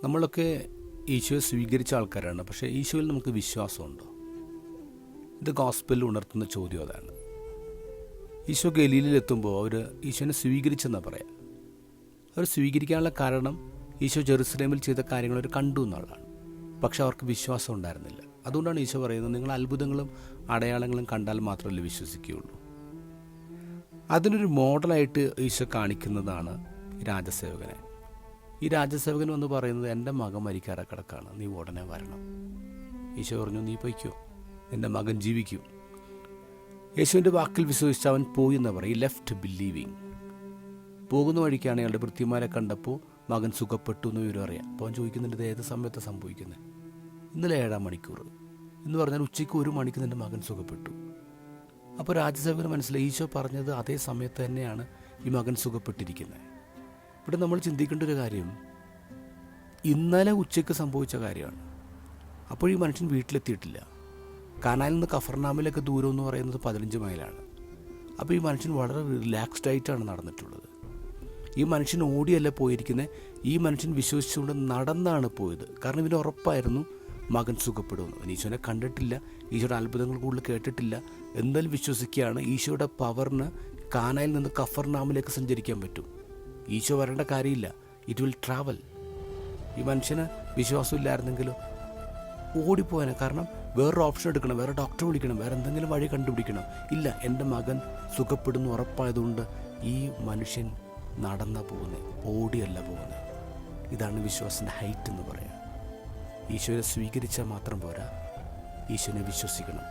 നമ്മളൊക്കെ ഈശോയെ സ്വീകരിച്ച ആൾക്കാരാണ്. പക്ഷേ ഈശോയിൽ നമുക്ക് വിശ്വാസമുണ്ടോ? ഇത് ഗോസ്പലിൽ ഉണർത്തുന്ന ചോദ്യം അതാണ്. ഈശോ ഗലീലയിലെത്തുമ്പോൾ അവർ ഈശോനെ സ്വീകരിച്ചെന്നാണ് പറയാം. അവർ സ്വീകരിക്കാനുള്ള കാരണം ഈശോ ജെറുസലേമിൽ ചെയ്ത കാര്യങ്ങൾ അവർ കണ്ടു എന്നുള്ളതാണ്. പക്ഷെ അവർക്ക് വിശ്വാസം ഉണ്ടായിരുന്നില്ല. അതുകൊണ്ടാണ് ഈശോ പറയുന്നത്, നിങ്ങൾ അത്ഭുതങ്ങളും അടയാളങ്ങളും കണ്ടാൽ മാത്രമല്ലേ വിശ്വസിക്കുകയുള്ളൂ. അതിനൊരു മോഡലായിട്ട് ഈശോ കാണിക്കുന്നതാണ് രാജസേവകനെ. ഈ രാജസേവകൻ എന്ന് പറയുന്നത്, എൻ്റെ മകൻ മരിക്കാറെ കിടക്കാണ്, നീ ഉടനെ വരണം. ഈശോ പറഞ്ഞു, നീ പൊയ്ക്കോ, എൻ്റെ മകൻ ജീവിക്കും. യേശുവിൻ്റെ വാക്കിൽ വിശ്വസിച്ച് അവൻ പോയി എന്ന് പറയും. Left believing. പോകുന്ന വഴിക്കാണ് അയാളുടെ ഭൃത്യന്മാരെ കണ്ടപ്പോൾ മകൻ സുഖപ്പെട്ടു എന്ന് വിവരം അറിയാം. അപ്പോൾ അവൻ ചോദിക്കുന്നുണ്ട്, ഇത് ഏത് സമയത്താണ് സംഭവിക്കുന്നത്? ഇന്നലെ 7-ാം മണിക്കൂർ എന്ന് പറഞ്ഞാൽ ഉച്ചയ്ക്ക് 1 മണിക്ക് നിൻ്റെ മകൻ സുഖപ്പെട്ടു. അപ്പോൾ രാജസേവകന് മനസ്സിലായി, ഈശോ പറഞ്ഞത് അതേ സമയത്ത് തന്നെയാണ് ഈ മകൻ സുഖപ്പെട്ടിരിക്കുന്നത്. ഇവിടെ നമ്മൾ ചിന്തിക്കേണ്ട ഒരു കാര്യം, ഇന്നലെ ഉച്ചയ്ക്ക് സംഭവിച്ച കാര്യമാണ്. അപ്പോൾ ഈ മനുഷ്യൻ വീട്ടിലെത്തിയിട്ടില്ല. കാനായിൽ നിന്ന് കഫർനാമിലേക്ക് ദൂരം എന്ന് പറയുന്നത് 15 മൈലാണ്. അപ്പോൾ ഈ മനുഷ്യൻ വളരെ റിലാക്സ്ഡ് ആയിട്ടാണ് നടന്നിട്ടുള്ളത്. ഈ മനുഷ്യൻ ഓടിയല്ല പോയിരിക്കുന്നത്, ഈ മനുഷ്യൻ വിശ്വസിച്ചുകൊണ്ട് നടന്നാണ് പോയത്. കാരണം ഇവന് ഉറപ്പായിരുന്നു മകൻ സുഖപ്പെടുമെന്ന്. ഈശോനെ കണ്ടിട്ടില്ല, ഈശോയുടെ അത്ഭുതങ്ങൾ കൂടുതൽ കേട്ടിട്ടില്ല, എന്തായാലും വിശ്വസിക്കുകയാണ് ഈശോയുടെ പവറിന് കാനായിൽ നിന്ന് കഫർനാമിലേക്ക് സഞ്ചരിക്കാൻ പറ്റും. ഈശോ വരേണ്ട കാര്യമില്ല, ഇറ്റ് വിൽ ട്രാവൽ. ഈ മനുഷ്യന് വിശ്വാസമില്ലായിരുന്നെങ്കിലോ ഓടിപ്പോയാനെ. കാരണം വേറൊരു ഓപ്ഷൻ എടുക്കണം, വേറെ ഡോക്ടറെ വിളിക്കണം, വേറെ എന്തെങ്കിലും വഴി കണ്ടുപിടിക്കണം. ഇല്ല, എൻ്റെ മകൻ സുഖപ്പെടുന്നു ഉറപ്പായതുകൊണ്ട് ഈ മനുഷ്യൻ നടന്നാ പോകുന്നത്, ഓടിയല്ല പോകുന്നത്. ഇതാണ് വിശ്വാസത്തിൻ്റെ ഹൈറ്റ് എന്ന് പറയാം. ഈശോയെ സ്വീകരിച്ചാൽ മാത്രം പോരാ, ഈശോനെ വിശ്വസിക്കണം.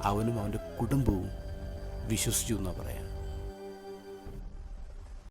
അവനും അവൻ്റെ കുടുംബവും വിശ്വസിച്ചു എന്നാണ് പറയാം.